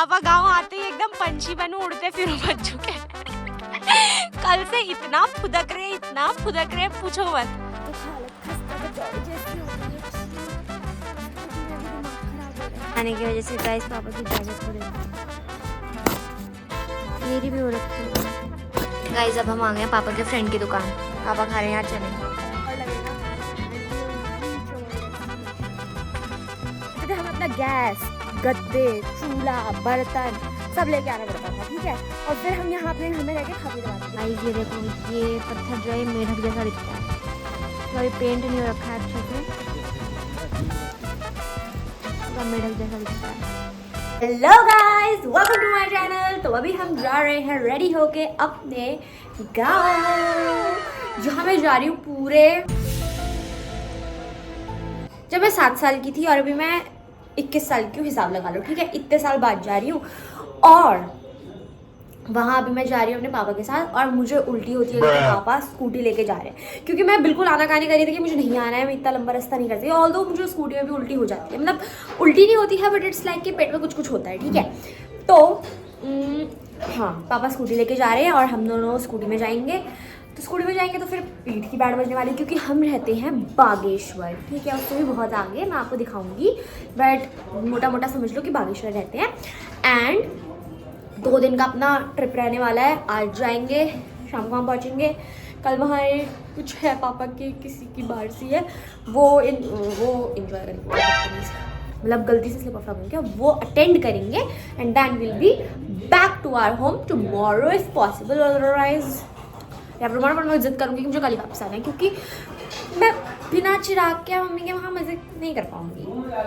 पापा गांव आते ही एकदम पंछी बनू उड़ते फिर बच्चों के कल से इतना फुदक रहे पूछो मत। तो हालत खस्ता कचौड़ी जैसी हो गई है। आने की वजह से गाइस पापा की इजाजत हो रही है, मेरी भी हो रखी है। गाइस अब हम आ गए पापा के फ्रेंड की दुकान, पापा खा रहे हैं यार चने। हम अपना गैस, गद्दे, चूल्हा, बर्तन सब लेके आना पड़ता था, ठीक है। और फिर हम यहाँ अपने घर में रहकर खा पी रहे थे। ये देखो, ये पत्थर जो है मेढक जैसा दिखता है, अभी पेंट नहीं हो रखा है अच्छे से, मेढक जैसा दिखता है। Hello guys, welcome to my channel. तो अभी हम जा रहे हैं रेडी होके अपने गाँव, जहाँ मैं जा रही हूँ पूरे, जब मैं 7 साल की थी और अभी मैं 21 साल की, हिसाब लगा लो, ठीक है। इतने साल बाद जा रही हूँ और वहाँ अभी मैं जा रही हूँ अपने पापा के साथ। और मुझे उल्टी होती है क्योंकि पापा स्कूटी लेके जा रहे हैं, क्योंकि मैं बिल्कुल आनाकानी कर रही थी कि मुझे नहीं आना है, मैं इतना लंबा रास्ता नहीं करती। ऑल दो मुझे स्कूटी में भी उल्टी हो जाती है, मतलब उल्टी नहीं होती है बट इट्स लाइक कि पेट में कुछ कुछ होता है, ठीक है। तो हाँ, पापा स्कूटी लेके जा रहे हैं और हम दोनों स्कूटी में जाएंगे। तो स्कूटी में जाएंगे तो फिर पीठ की बैंड बजने वाली, क्योंकि हम रहते हैं बागेश्वर, ठीक है। उससे भी बहुत आगे, मैं आपको दिखाऊंगी, बट मोटा मोटा समझ लो कि बागेश्वर रहते हैं। एंड 2 दिन का अपना ट्रिप रहने वाला है। आज जाएंगे, शाम को हम पहुँचेंगे। कल वहाँ कुछ है पापा के किसी की बारसी है, वो इंजॉय करेंगे, मतलब गलती से स्लिप ऑफ टंग गया, वो अटेंड करेंगे। And then will be back to our home tomorrow if possible, otherwise या फिर मैं जिद करूँगी कि मुझे कल ही वापस आना है, क्योंकि मैं बिना चिराग के मम्मी के वहाँ मजे नहीं कर पाऊंगी।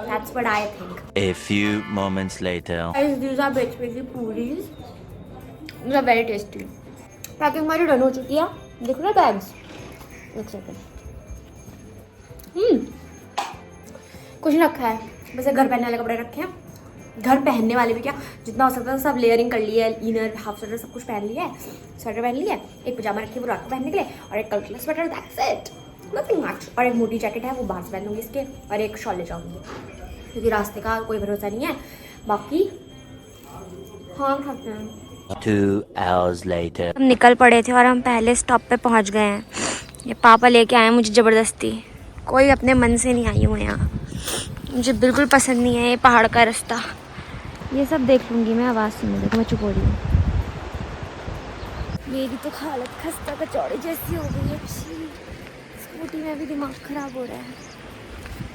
That's what I think. A few moments later. These are basically puris. These are very tasty. Packing हमारी डन हो चुकी है, देख रहे बैग्स, एक सेकंड। कुछ नहीं रखा है, बस घर पहनने वाले कपड़े रखे हैं। घर पहनने वाले भी क्या, जितना हो सकता है सब लेयरिंग कर लिया है, इनर हाफ स्वेटर सब कुछ पहन लिया है, स्वेटर पहन लिया है, एक पजामा रखी है वो रात को पहनने के लिए, और एक colour sweater, that's it, nothing much. और एक मोटी जैकेट है वो बाहर से पहन लूँगी इसके, और एक शॉल ले जाऊँगी, क्योंकि रास्ते का कोई भरोसा नहीं है। बाकी हाँ खाते हैं। 2 hours later. हम निकल पड़े थे और हम पहले स्टॉप पे पहुँच गए हैं। ये पापा लेके आए मुझे ज़बरदस्ती, कोई अपने मन से नहीं आई हूँ यहाँ, मुझे बिल्कुल पसंद नहीं है ये पहाड़ का रास्ता। ये सब देख लूँगी मैं, आवाज़ सुनने देखो, मैं चुप हो रही हूँ। मेरी तो हालत खस्ता कचौड़ी जैसी हो गई है, स्कूटी में भी दिमाग ख़राब हो रहा है,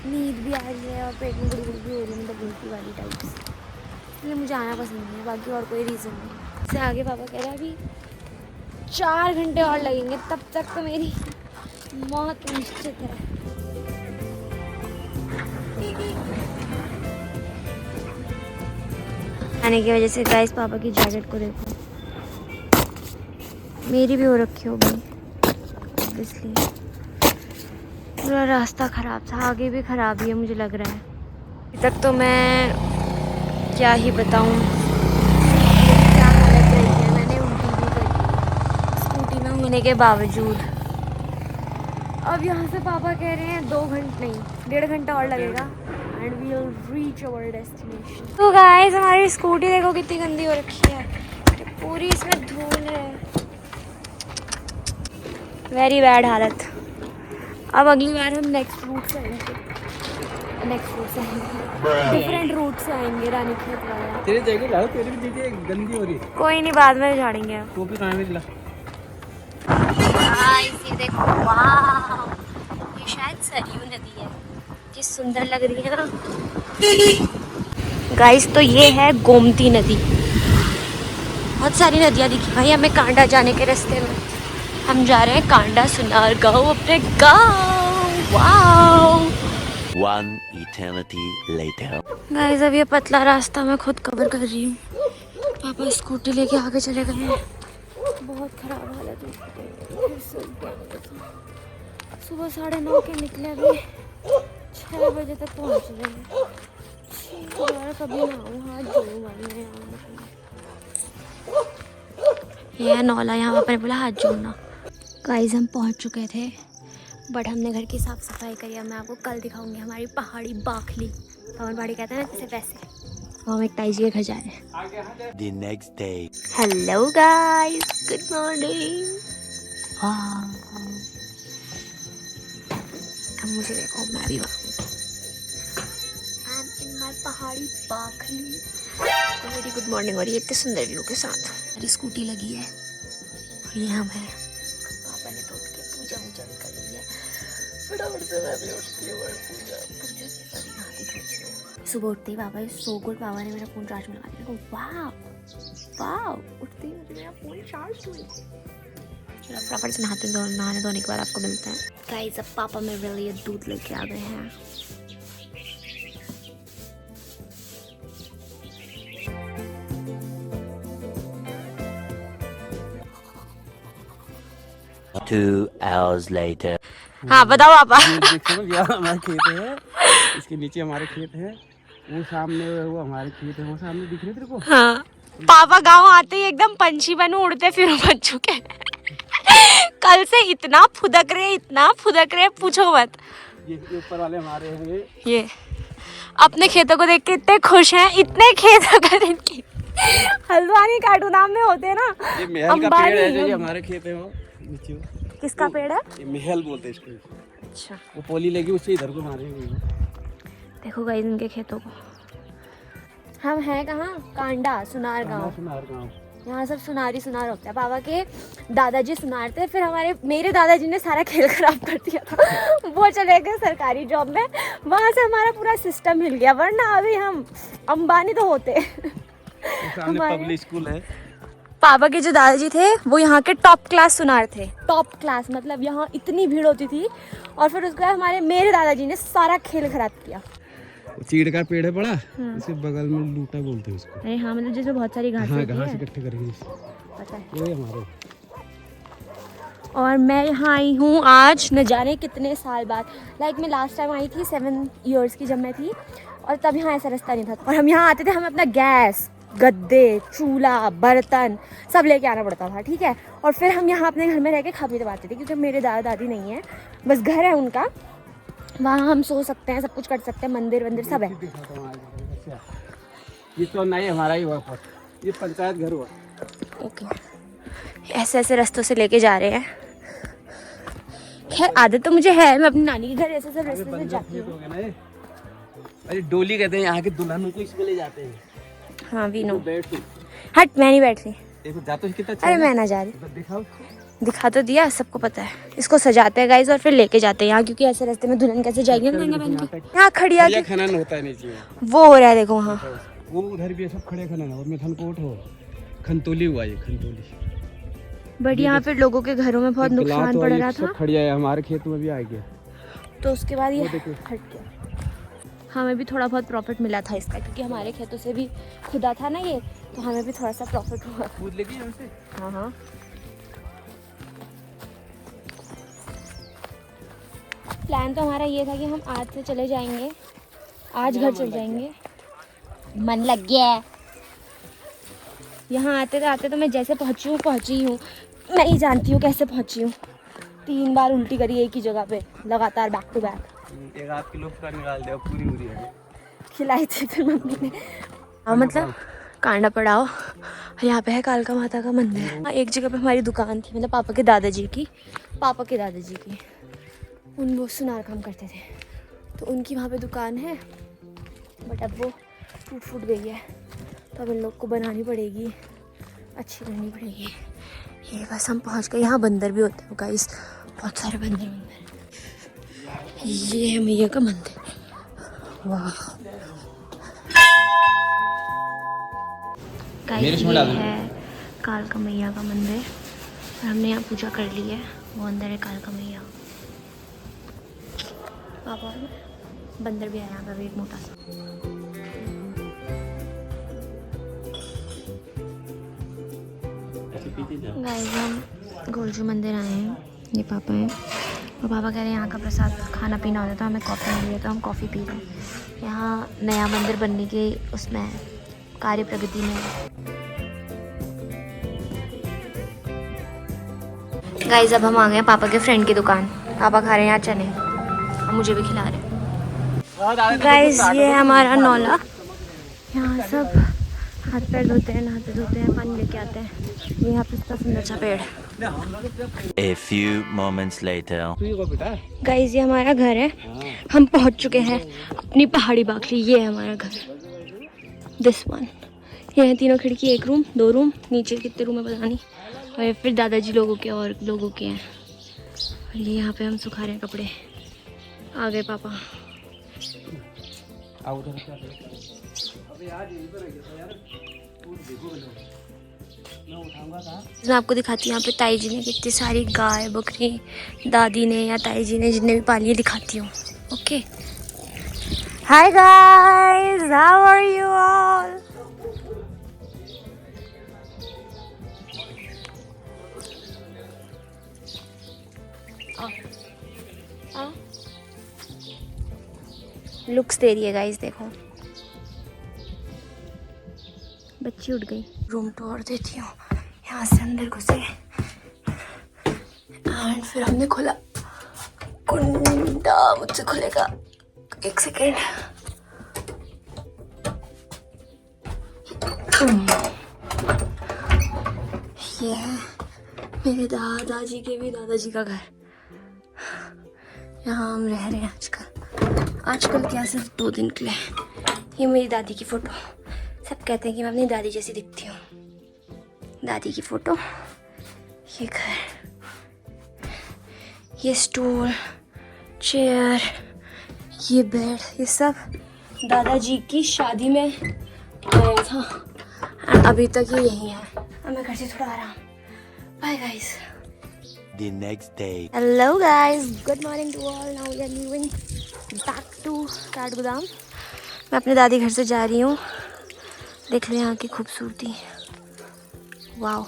नींद भी आ रही है और पेट में गुड़गुड़ भी हो रही है, मतलब उल्टी वाली टाइप्स, इसलिए मुझे आना पसंद नहीं है, बाकी और कोई रीज़न नहीं। इससे आगे पापा कह रहा है अभी 4 घंटे और लगेंगे, तब तक तो मेरी मौत निश्चित है। आने की वजह से गाइस पापा की जैकेट को देखो, मेरी भी हो रखी होगी, इसलिए पूरा रास्ता ख़राब था, आगे भी ख़राब ही है मुझे लग रहा है। अभी तक तो मैं क्या ही बताऊँ क्या हालत रही है, मैंने उल्टी भी करी स्कूटी में होने के बावजूद। अब यहाँ से पापा कह रहे हैं 2 घंटे नहीं 1.5 घंटा और लगेगा and we will reach our destination. तो गाइस हमारी स्कूटी देखो कितनी गंदी हो रखी है, पूरी इसमें धूल है, वेरी बैड हालत। अब अगली बार हम नेक्स्ट रूट से आएंगे, डिफरेंट रूट से आएंगे, रानीखेत वाला। तेरी जैकेट ला, तेरी भी जैकेट गंदी हो रही है। कोई नहीं, बाद में झाड़ेंगे आप। टोपी कहाँ है ला? ये देखो, वाह, ये शायद सरयू नदी है, ये सुंदर लग रही है ना गाइस। तो ये है गोमती नदी, बहुत सारी नदियाँ दिखी भाई हमें कांडा जाने के रास्ते में। हम जा रहे हैं कांडा सुनार गाँव, अपने गाँव। वाओ। 1 eternity later. गाइस अब ये पतला रास्ता मैं खुद कवर कर रही हूँ, पापा स्कूटी लेके आगे चले गए हैं। बहुत ख़राब हालत है, सुबह 9:30 के निकले, अभी 6 बजे तक पहुँच रहे हैं। दोबारा कभी ना आऊँ, हाथ जोड़ूँ मारने यह नौला, यहाँ पापा ने बोला हाथ जोड़ना। गाइस हम पहुँच चुके थे, बट हमने घर की साफ़ सफाई करी है। मैं आपको कल दिखाऊंगी हमारी पहाड़ी बाखली, पवन पहाड़ी कहते हैं ना जैसे, वैसे तो हम एक ताई जी के घर जा रहे हैं। The next day. Hello guys, good morning. अब मुझे देखो, मैं भी इन माय पहाड़ी बाखली। तो मेरी गुड मॉर्निंग हो रही है इतने सुंदर व्यू के साथ। मेरी स्कूटी लगी है और ये हम है। पापा ने तो उठ के पूजा वूजा भी कर ली है। फटाफट से मैं भी उठती हूँ और पूजा सभी हाथी खींचती हूँ। सुबह उठते ही पापा सो गुड, पापा ने मेरा फ़ोन चार्ज में लगा दिया। वाह वाह, उठते ही मुझे मेरा फ़ोन चार्ज हुई। चलो फटाफट से नहाने धोने के बाद आपको मिलते हैं। गाइस, अब पापा मेरे लिए दूध लेके आ गए हैं। Two hours later. हाँ बताओ पापा। यहाँ हमारे खेत है, इसके नीचे हमारे खेत है, वो सामने वो हमारे खेत है, वो सामने दिख रहे तेरे को। हाँ पापा गांव आते ही एकदम पंछी बनू उड़ते फिर बन चुके हैं। कल से इतना फुदक रहे पूछो मत। ये ऊपर वाले हमारे हैं ये अपने खेतों को देख के इतने खुश हैं। इतने खेत अगर इनकी हल्द्वानी काटूनाम में होते ना, ये महल का पेड़ है जो ये हमारे खेत है वो नीचे। किसका पेड़ है? ये महल बोलते हैं इसको। अच्छा, वो पोली लगी उससे इधर को मारे हुए। देखो गाइस इनके खेतों को। हम हैं कहाँ? कांडा सुनार गांव। यहाँ सब सुनारी सुनार होता है। पापा के दादाजी सुनार थे, फिर मेरे दादाजी ने सारा खेल खराब कर दिया था। वो चले गए सरकारी जॉब में, वहाँ से हमारा पूरा सिस्टम हिल गया। वरना अभी हम अंबानी तो होते। सामने पब्लिक स्कूल है। पापा के जो दादाजी थे वो यहाँ के टॉप क्लास सुनार थे। टॉप क्लास मतलब यहाँ इतनी भीड़ होती थी। और फिर उसके बाद मेरे दादाजी ने सारा खेल खराब किया। चीड़ का पेड़ है बड़ा, इसे बगल में लूटा बोलते हैं उसको। अरे हाँ, मतलब जैसे बहुत सारी घास इकट्ठी करके पता है। ये हमारे। और मैं यहाँ आई हूँ आज न जाने कितने साल बाद। मैं लास्ट टाइम आई थी 7 इयर्स की जब मैं थी, और तब यहाँ ऐसा रास्ता नहीं था। और हम यहाँ आते थे, हमें अपना गैस, गद्दे, चूल्हा, बर्तन सब लेके आना पड़ता था, ठीक है। और फिर हम यहाँ अपने घर में रह के खा पी पाते थे, क्योंकि मेरे दादा दादी नहीं है, बस घर है उनका। वहाँ हम सो सकते हैं, सब कुछ कर सकते हैं, मंदिर वंदिर सब है। ये तो नहीं हमारा ही हुआ, ये पंचायत घर हुआ। ओके, ऐसे ऐसे रास्तों से लेके जा रहे हैं। खैर आदत तो मुझे है, मैं अपनी नानी के घर ऐसे सब रास्ते से जाती हूँ। अरे डोली कहते हैं यहाँ के दुल्हनों को, इसमें ले जाते हैं। हाँ वी नो। हट, मैं नहीं बैठ रही। देखो जा तो कितना अच्छा। अरे मैं ना जा रही। दिखाओ। दिखा तो दिया, सबको पता है। इसको सजाते हैं गाइस और फिर लेके जाते हैं यहाँ, क्योंकि ऐसे रास्ते में दुल्हन कैसे जाएगी लहंगा पहन के। यहाँ खड़िया खनन होता है नीचे, वो हो रहा है देखो वहाँ। वो उधर भी सब खड़े खनन, और में खनकोट हो, खनतोली हुआ ये खनतोली। बट यहाँ पे लोगों के घरों में बहुत नुकसान पड़ रहा था। खड़िया है, हमारे खेत में भी आ गया, तो उसके बाद ये हट गया। हमें भी थोड़ा बहुत प्रॉफिट मिला था इसका, क्योंकि हमारे खेतों से भी खुदा था ना ये, तो हमें भी थोड़ा सा प्रॉफिट हुआ। कूद लगी हमसे। हाँ हाँ, प्लान तो हमारा ये था कि हम आज से चले जाएंगे, आज घर चले जाएंगे। मन लग गया है। यहाँ आते तो मैं जैसे पहुँची हूँ, मैं ही जानती हूँ कैसे पहुँची हूँ। 3 बार उल्टी करी एक ही जगह पे लगातार, बैक टू बैक। 1 किलो का निकाल दिया, पूरी है। खिलाई थी फिर मम्मी ने। हाँ मतलब कांडा पड़ाओ, यहाँ पे है कालका माता का मंदिर। एक जगह पे हमारी दुकान थी, मतलब पापा के दादाजी की। वो सुनार काम करते थे, तो उनकी वहाँ पे दुकान है, बट अब वो टूट गई है, तो अब इन लोग को बनानी पड़ेगी, अच्छी करनी पड़ेगी। ये बस हम पहुँच गए। यहाँ बंदर भी होते हैं गाइस, बहुत सारे बंदर। ये है मैया का मंदिर। वाह गाइस, ये है कालका मैया का मंदिर, और हमने यहाँ पूजा कर ली है। वो अंदर है कालका मैया। पापा बंदर भी है यहाँ पर, एक मोटा सा। गाइस हम गोलजू मंदिर आए हैं, ये पापा हैं, और पापा कह रहे हैं यहाँ का प्रसाद खाना पीना होता, तो हमें कॉफ़ी मिली है, तो हम कॉफ़ी पी रहे हैं। यहाँ नया मंदिर बनने के उसमें है, कार्य प्रगति में। गाइस अब हम आ गए पापा के फ्रेंड की दुकान। पापा खा रहे हैं यहाँ चने, और मुझे भी खिला रहे हैं। गाइस ये है हमारा नौला, यहाँ सब हाथ पैर धोते हैं, नहाते धोते हैं, पानी लेके आते हैं। यहाँ पे इतना सुंदर सा पेड़। A few moments later. Guys ये हमारा घर है, हम पहुँच चुके हैं अपनी पहाड़ी बाखली। ये है हमारा घर, दिस वन। ये है तीनों खिड़की, एक रूम, 2 रूम, नीचे कितने रूम है पता नहीं। और ये फिर दादाजी लोगों के और लोगों के हैं। और ये यहाँ पे हम सुखा रहे हैं कपड़े। आ गए पापा। मैं आपको दिखाती हूँ यहाँ पे ताई जी ने कितनी सारी गाय बकरी, दादी ने या ताई जी ने जितने भी पाली है दिखाती हूँ। Okay, hi guys, how are you all? Looks दे रही है गाइस, देखो बच्ची उठ गई। रूम टूर देती हूँ। यहाँ से अंदर घुसे एंड फिर हमने खोला कुंडा। मुझसे खुलेगा, एक सेकेंड। ये है मेरे दादाजी के भी दादाजी का घर। यहाँ हम रह रहे हैं आजकल क्या, सिर्फ 2 दिन के लिए। ये मेरी दादी की फोटो। सब कहते हैं कि मैं अपनी दादी जैसी दिखती हूँ। दादी की फोटो, ये घर, ये स्टूल, चेयर, ये बेड, ये सब दादाजी की शादी में आया था। और अभी तक ये यही है। अब मैं करती थोड़ा आराम। Bye guys. The next day. Hello guys, good morning to all. Now we are leaving back to Kathgodam. मैं अपने दादी घर से जा रही हूँ। देख लें यहाँ की खूबसूरती। वाओ,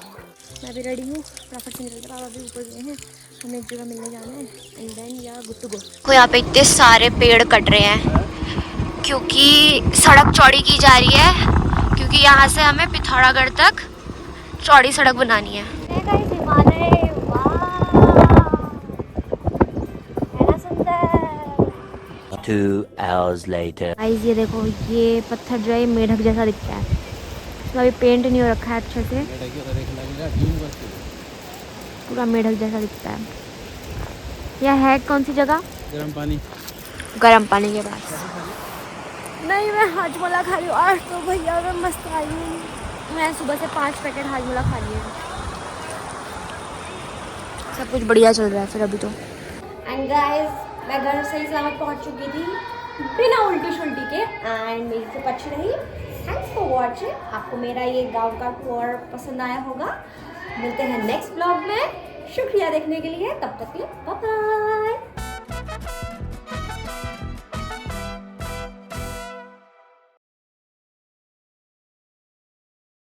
मैं भी रेडी हूँ, फटाफट से निकलते। पापा भी ऊपर गए हैं, हमें एक जगह मिलने जाना है एंड देन या गुड टू गो। तो यहाँ पे इतने सारे पेड़ कट रहे हैं क्योंकि सड़क चौड़ी की जा रही है, क्योंकि यहाँ से हमें पिथौरागढ़ तक चौड़ी सड़क बनानी है। हिमालय, वाह, सुंदर। 2 hours later. गाइस ये देखो, ये पत्थर जो है मेढक जैसा दिखता है। इसमें अभी पेंट नहीं हो रखा है अच्छे से, पूरा मेढक जैसा दिखता है। यह है कौन सी जगह? गर्म पानी। गर्म पानी के पास। नहीं, मैं हाजमोला खा रही हूँ आज तो भैया, मैं मस्त आई हूँ। मैं सुबह से 5 पैकेट हाजमोला खा लिए। सब कुछ बढ़िया चल रहा है फिर अभी तो। एंड गाइस, मैं घर सही सलामत पहुँच चुकी थी बिना उल्टी शुल्टी के एंड मेरी ट्रिप अच्छी रही। Thanks for watching. आपको मेरा ये गांव का टूर पसंद आया होगा। मिलते हैं नेक्स्ट ब्लॉग में। शुक्रिया देखने के लिए, तब तक के लिए बाय बाय।